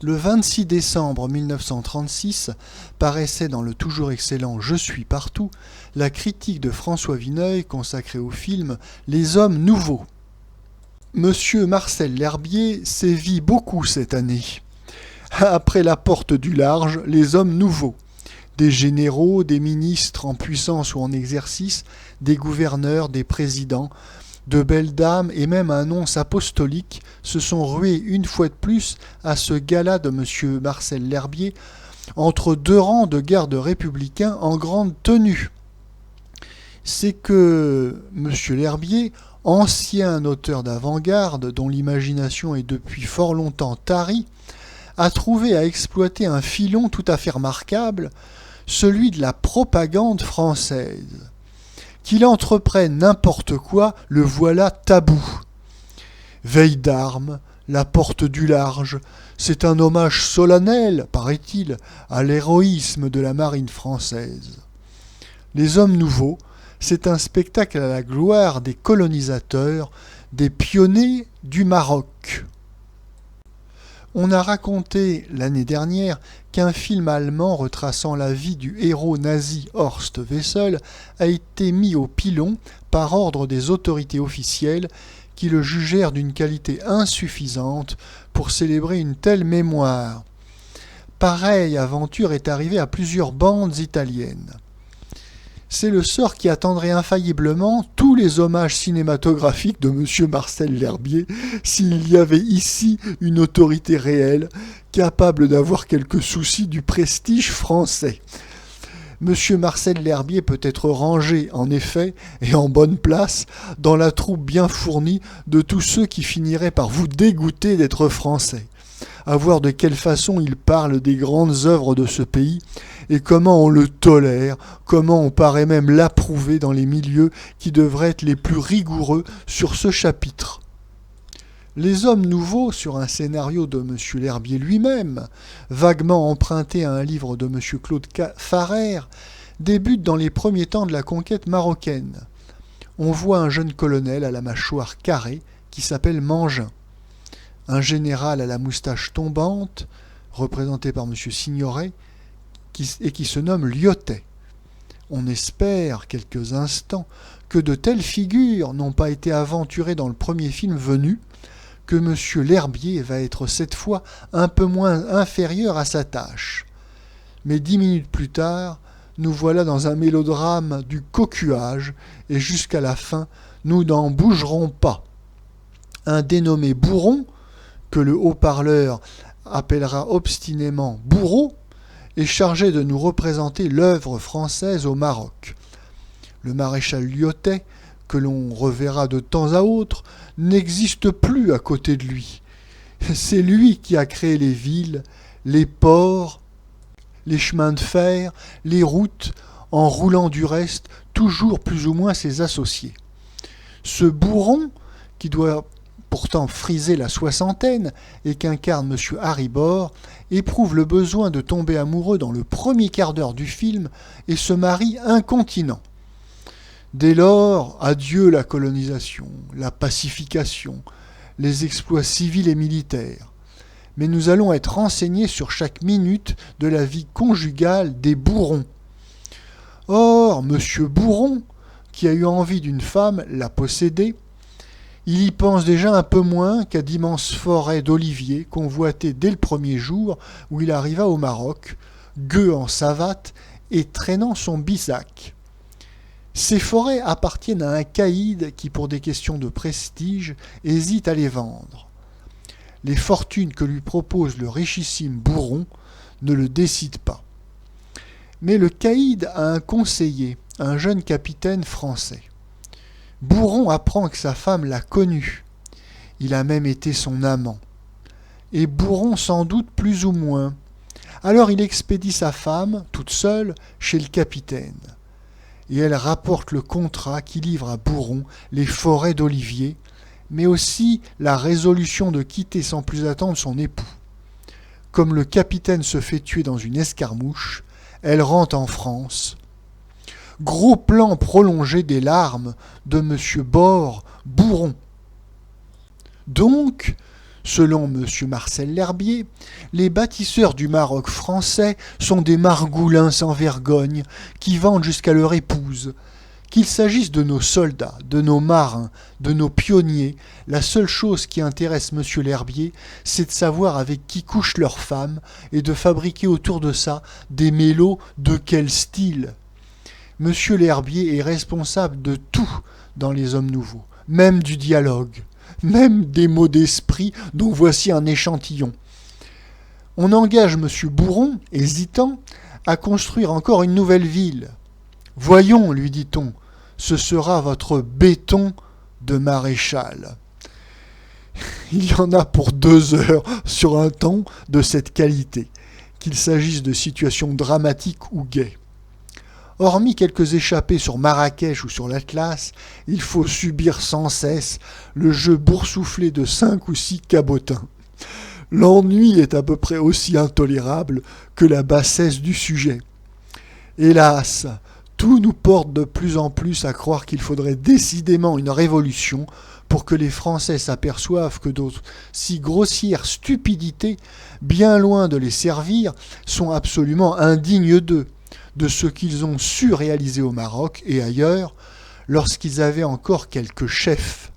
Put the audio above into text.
Le 26 décembre 1936 paraissait dans le toujours excellent Je suis partout la critique de François Vineuil consacrée au film Les Hommes nouveaux. Monsieur Marcel L'Herbier sévit beaucoup cette année. Après la porte du large, les hommes nouveaux. Des généraux, des ministres en puissance ou en exercice, des gouverneurs, des présidents, de belles dames et même un nonce apostolique se sont rués une fois de plus à ce gala de M. Marcel L'Herbier entre deux rangs de gardes républicains en grande tenue. C'est que M. L'Herbier, ancien auteur d'avant-garde dont l'imagination est depuis fort longtemps tarie, a trouvé à exploiter un filon tout à fait remarquable, celui de la propagande française. Qu'il entreprenne n'importe quoi, le voilà tabou. Veille d'armes, la porte du large, c'est un hommage solennel, paraît-il, à l'héroïsme de la marine française. Les hommes nouveaux, c'est un spectacle à la gloire des colonisateurs, des pionniers du Maroc. On a raconté l'année dernière qu'un film allemand retraçant la vie du héros nazi Horst Wessel a été mis au pilon par ordre des autorités officielles qui le jugèrent d'une qualité insuffisante pour célébrer une telle mémoire. Pareille aventure est arrivée à plusieurs bandes italiennes. C'est le sort qui attendrait infailliblement tous les hommages cinématographiques de M. Marcel L'Herbier s'il y avait ici une autorité réelle capable d'avoir quelques soucis du prestige français. M. Marcel L'Herbier peut être rangé, en effet, et en bonne place, dans la troupe bien fournie de tous ceux qui finiraient par vous dégoûter d'être français. À voir de quelle façon il parle des grandes œuvres de ce pays et comment on le tolère, comment on paraît même l'approuver dans les milieux qui devraient être les plus rigoureux sur ce chapitre. Les hommes nouveaux, sur un scénario de M. L'Herbier lui-même, vaguement emprunté à un livre de M. Claude Farrer, débutent dans les premiers temps de la conquête marocaine. On voit un jeune colonel à la mâchoire carrée qui s'appelle Mangin. Un général à la moustache tombante, représenté par M. Signoret, et qui se nomme Lyotet. On espère quelques instants que de telles figures n'ont pas été aventurées dans le premier film venu, que M. L'Herbier va être cette fois un peu moins inférieur à sa tâche. Mais 10 minutes plus tard, nous voilà dans un mélodrame du cocuage, et jusqu'à la fin, nous n'en bougerons pas. Un dénommé Bourron, que le haut-parleur appellera obstinément Bourreau, est chargé de nous représenter l'œuvre française au Maroc. Le maréchal Lyotet, que l'on reverra de temps à autre, n'existe plus à côté de lui. C'est lui qui a créé les villes, les ports, les chemins de fer, les routes, en roulant du reste toujours plus ou moins ses associés. Ce Bourron, qui doit pourtant friser la soixantaine et qu'incarne M. Harribor, éprouve le besoin de tomber amoureux dans le premier quart d'heure du film et se marie incontinent. Dès lors, adieu la colonisation, la pacification, les exploits civils et militaires. Mais nous allons être renseignés sur chaque minute de la vie conjugale des Bourrons. Or, M. Bourron, qui a eu envie d'une femme, l'a possédée. Il y pense déjà un peu moins qu'à d'immenses forêts d'oliviers convoitées dès le premier jour où il arriva au Maroc, gueux en savate et traînant son bisac. Ces forêts appartiennent à un caïd qui, pour des questions de prestige, hésite à les vendre. Les fortunes que lui propose le richissime Bourron ne le décident pas. Mais le caïd a un conseiller, un jeune capitaine français. Bourron apprend que sa femme l'a connu. Il a même été son amant. Et Bourron sans doute plus ou moins. Alors il expédie sa femme, toute seule, chez le capitaine. Et elle rapporte le contrat qui livre à Bourron les forêts d'oliviers, mais aussi la résolution de quitter sans plus attendre son époux. Comme le capitaine se fait tuer dans une escarmouche, elle rentre en France. Gros plan prolongé des larmes de M. Bourron. Donc, Selon M. Marcel L'Herbier, les bâtisseurs du Maroc français sont des margoulins sans vergogne qui vendent jusqu'à leur épouse. Qu'il s'agisse de nos soldats, de nos marins, de nos pionniers, la seule chose qui intéresse M. L'Herbier, c'est de savoir avec qui couchent leurs femmes et de fabriquer autour de ça des mélos de quel style. M. L'Herbier est responsable de tout dans les hommes nouveaux, même du dialogue, même des mots d'esprit dont voici un échantillon. On engage M. Bourron, hésitant, à construire encore une nouvelle ville. Voyons, lui dit-on, ce sera votre béton de maréchal. Il y en a pour 2 heures sur un ton de cette qualité, qu'il s'agisse de situations dramatiques ou gaies. Hormis quelques échappées sur Marrakech ou sur l'Atlas, il faut subir sans cesse le jeu boursouflé de 5 ou 6 cabotins. L'ennui est à peu près aussi intolérable que la bassesse du sujet. Hélas, tout nous porte de plus en plus à croire qu'il faudrait décidément une révolution pour que les Français s'aperçoivent que d'autres si grossières stupidités, bien loin de les servir, sont absolument indignes d'eux, de ce qu'ils ont su réaliser au Maroc et ailleurs, lorsqu'ils avaient encore quelques chefs.